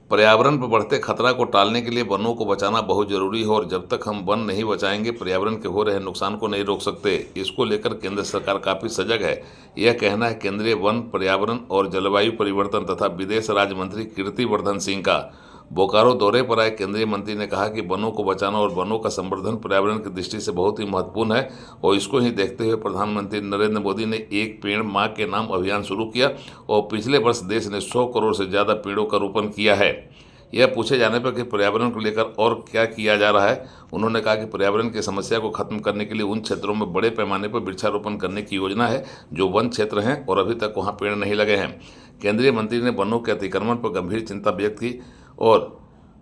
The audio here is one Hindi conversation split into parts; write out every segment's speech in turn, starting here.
पर्यावरण पर बढ़ते खतरा को टालने के लिए वनों को बचाना बहुत जरूरी है और जब तक हम वन नहीं बचाएंगे पर्यावरण के हो रहे नुकसान को नहीं रोक सकते। इसको लेकर केंद्र सरकार काफ़ी सजग है। यह कहना है केंद्रीय वन, पर्यावरण और जलवायु परिवर्तन तथा विदेश राज्य मंत्री कीर्तिवर्धन सिंह का। बोकारो दौरे पर आए केंद्रीय मंत्री ने कहा कि वनों को बचाना और वनों का संवर्धन पर्यावरण की दृष्टि से बहुत ही महत्वपूर्ण है और इसको ही देखते हुए प्रधानमंत्री नरेंद्र मोदी ने एक पेड़ माँ के नाम अभियान शुरू किया और पिछले वर्ष देश ने 100 करोड़ से ज़्यादा पेड़ों का रोपण किया है। यह पूछे जाने पर कि पर्यावरण को लेकर और क्या किया जा रहा है, उन्होंने कहा कि पर्यावरण की समस्या को खत्म करने के लिए उन क्षेत्रों में बड़े पैमाने पर वृक्षारोपण करने की योजना है जो वन क्षेत्र हैं और अभी तक वहां पेड़ नहीं लगे हैं। केंद्रीय मंत्री ने वनों के अतिक्रमण पर गंभीर चिंता व्यक्त की और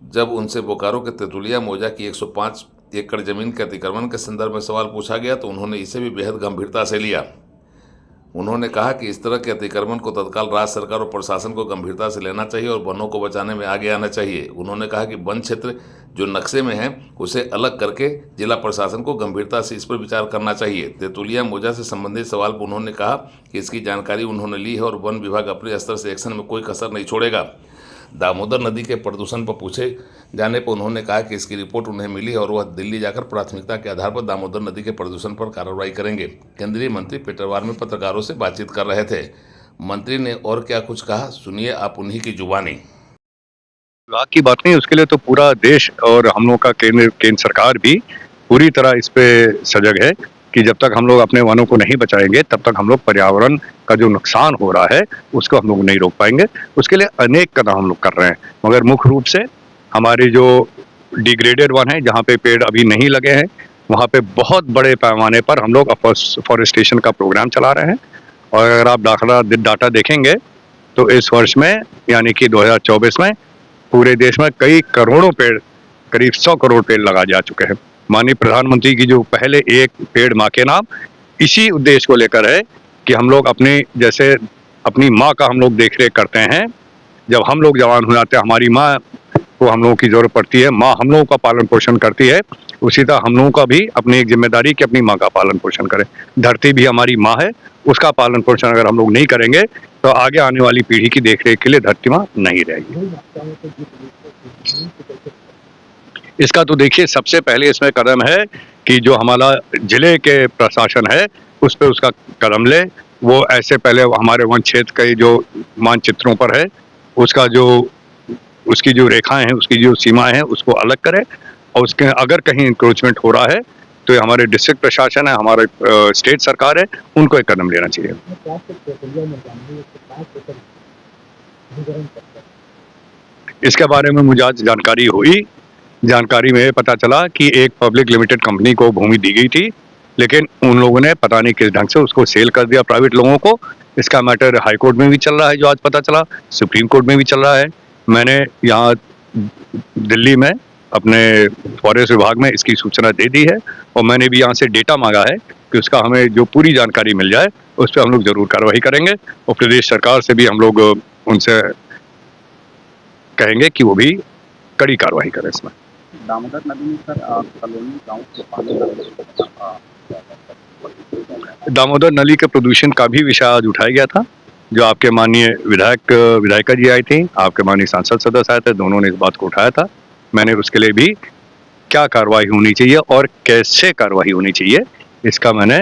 जब उनसे बोकारो के तेतुलिया मौजा की 105 एकड़ जमीन के अतिक्रमण के संदर्भ में सवाल पूछा गया तो उन्होंने इसे भी बेहद गंभीरता से लिया। उन्होंने कहा कि इस तरह के अतिक्रमण को तत्काल राज्य सरकार और प्रशासन को गंभीरता से लेना चाहिए और वनों को बचाने में आगे आना चाहिए। उन्होंने कहा कि वन क्षेत्र जो नक्शे में है उसे अलग करके जिला प्रशासन को गंभीरता से इस पर विचार करना चाहिए। तेतुलिया मौजा से संबंधित सवाल पर उन्होंने कहा कि इसकी जानकारी उन्होंने ली है और वन विभाग अपने स्तर से एक्शन में कोई कसर नहीं छोड़ेगा। दामोदर नदी के प्रदूषण पर पूछे जाने पर उन्होंने कहा कि इसकी रिपोर्ट उन्हें मिली और वह दिल्ली जाकर प्राथमिकता के आधार पर दामोदर नदी के प्रदूषण पर कार्रवाई करेंगे। केंद्रीय मंत्री पेटरवार में पत्रकारों से बातचीत कर रहे थे। मंत्री ने और क्या कुछ कहा, सुनिए आप उन्हीं की जुबानी। विभाग की बात नहीं, उसके लिए तो पूरा देश और हम लोग का केंद्र सरकार भी पूरी तरह इस पे सजग है कि जब तक हम लोग अपने वनों को नहीं बचाएंगे तब तक हम लोग पर्यावरण का जो नुकसान हो रहा है उसको हम लोग नहीं रोक पाएंगे। उसके लिए अनेक कदम हम लोग कर रहे हैं, मगर मुख्य रूप से हमारे जो डिग्रेडेड वन है जहाँ पे पेड़ अभी नहीं लगे हैं वहाँ पे बहुत बड़े पैमाने पर हम लोग फॉरेस्टेशन का प्रोग्राम चला रहे हैं। और अगर आप डाटा देखेंगे तो इस वर्ष में यानी कि 2024 में पूरे देश में कई करोड़ों पेड़, करीब 100 करोड़ पेड़ लगा जा चुके हैं। माननीय प्रधानमंत्री की जो पहले एक पेड़ माँ के नाम इसी उद्देश्य को लेकर है कि हम लोग जैसे अपनी माँ का हम लोग देख रेख करते हैं। जब हम लोग जवान हो जाते हैं हमारी माँ को हम लोगों की जरूरत पड़ती है, माँ हम लोगों का पालन पोषण करती है, उसी तरह हम लोगों का भी अपनी एक जिम्मेदारी कि अपनी माँ का पालन पोषण करें। धरती भी हमारी माँ है, उसका पालन पोषण अगर हम लोग नहीं करेंगे तो आगे आने वाली पीढ़ी की देखरेख के लिए धरती माँ नहीं रहेगी। इसका तो देखिए सबसे पहले इसमें कदम है कि जो हमारा जिले के प्रशासन है उस पर उसका कदम ले। वो ऐसे पहले हमारे वन क्षेत्र के जो मानचित्रों पर है उसकी जो रेखाएं हैं, उसकी जो सीमाएं हैं उसको अलग करे और उसके अगर कहीं इंक्रोचमेंट हो रहा है तो हमारे डिस्ट्रिक्ट प्रशासन है, हमारे स्टेट सरकार है, उनको एक कदम लेना चाहिए। इसके बारे में मुझे आज जानकारी में पता चला कि एक पब्लिक लिमिटेड कंपनी को भूमि दी गई थी, लेकिन उन लोगों ने पता नहीं किस ढंग से उसको सेल कर दिया प्राइवेट लोगों को। इसका मैटर हाई कोर्ट में भी चल रहा है, जो आज पता चला सुप्रीम कोर्ट में भी चल रहा है। मैंने यहाँ दिल्ली में अपने फॉरेस्ट विभाग में इसकी सूचना दे दी है और मैंने भी यहाँ से डेटा मांगा है कि उसका हमें जो पूरी जानकारी मिल जाए उस पर हम लोग जरूर कार्रवाई करेंगे और प्रदेश सरकार से भी हम लोग उनसे कहेंगे कि वो भी कड़ी कार्रवाई करें इसमें। दामोदर नदी में सर कॉलोनी गांव के पानी दामोदर नदी के प्रदूषण का भी विषय आज उठाया गया था, जो आपके माननीय विधायिका जी आई थी, आपके माननीय सांसद सदस्य आए थे, दोनों ने इस बात को उठाया था। मैंने उसके लिए भी क्या कार्रवाई होनी चाहिए और कैसे कार्रवाई होनी चाहिए इसका मैंने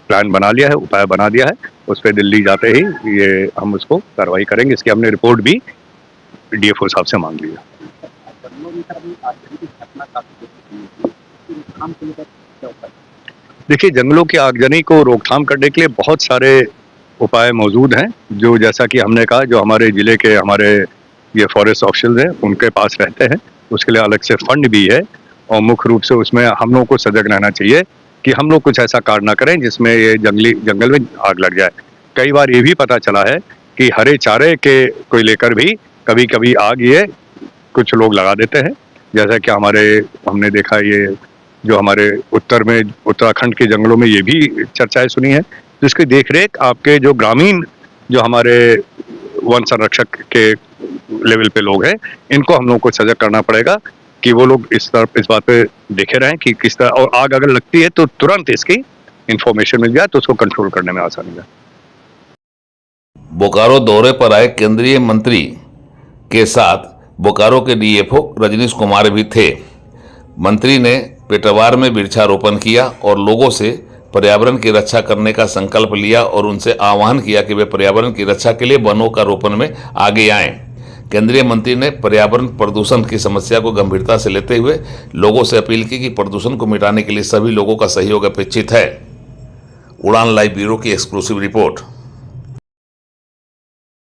प्लान बना लिया है, उपाय बना दिया है। उस पर दिल्ली जाते ही ये हम उसको कार्रवाई करेंगे। इसकी हमने रिपोर्ट भी डीएफओ साहब से मांग ली है। देखिए, जंगलों की आगजनी को रोकथाम करने के लिए बहुत सारे उपाय मौजूद हैं, जो जैसा कि हमने कहा जो हमारे ज़िले के हमारे ये फॉरेस्ट ऑफिसर्स हैं उनके पास रहते हैं, उसके लिए अलग से फंड भी है और मुख्य रूप से उसमें हम लोग को सजग रहना चाहिए कि हम लोग कुछ ऐसा कार्य ना करें जिसमें ये जंगल में आग लग जाए। कई बार ये भी पता चला है कि हरे चारे के को लेकर भी कभी कभी आग ये कुछ लोग लगा देते हैं, जैसा कि हमने देखा ये जो हमारे उत्तर में उत्तराखंड के जंगलों में ये भी चर्चाएं सुनी है। जिसकी देखरेख आपके जो ग्रामीण जो हमारे वन संरक्षक के लेवल पे लोग हैं, इनको हम लोग को सजग करना पड़ेगा कि वो लोग इस बात पे देखे रहें कि किस तरह, और आग अगर लगती है तो तुरंत इसकी इंफॉर्मेशन मिल जाए तो उसको कंट्रोल करने में आसानी है। बोकारो दौरे पर आए केंद्रीय मंत्री के साथ बोकारो के डीएफओ रजनीश कुमार भी थे। मंत्री ने पेटवार में वृक्षारोपण किया और लोगों से पर्यावरण की रक्षा करने का संकल्प लिया और उनसे आह्वान किया कि वे पर्यावरण की रक्षा के लिए वनों का रोपण में आगे आएं। केंद्रीय मंत्री ने पर्यावरण प्रदूषण की समस्या को गंभीरता से लेते हुए लोगों से अपील की कि प्रदूषण को मिटाने के लिए सभी लोगों का सहयोग अपेक्षित है। उड़ान लाइव ब्यूरो की एक्सक्लूसिव रिपोर्ट।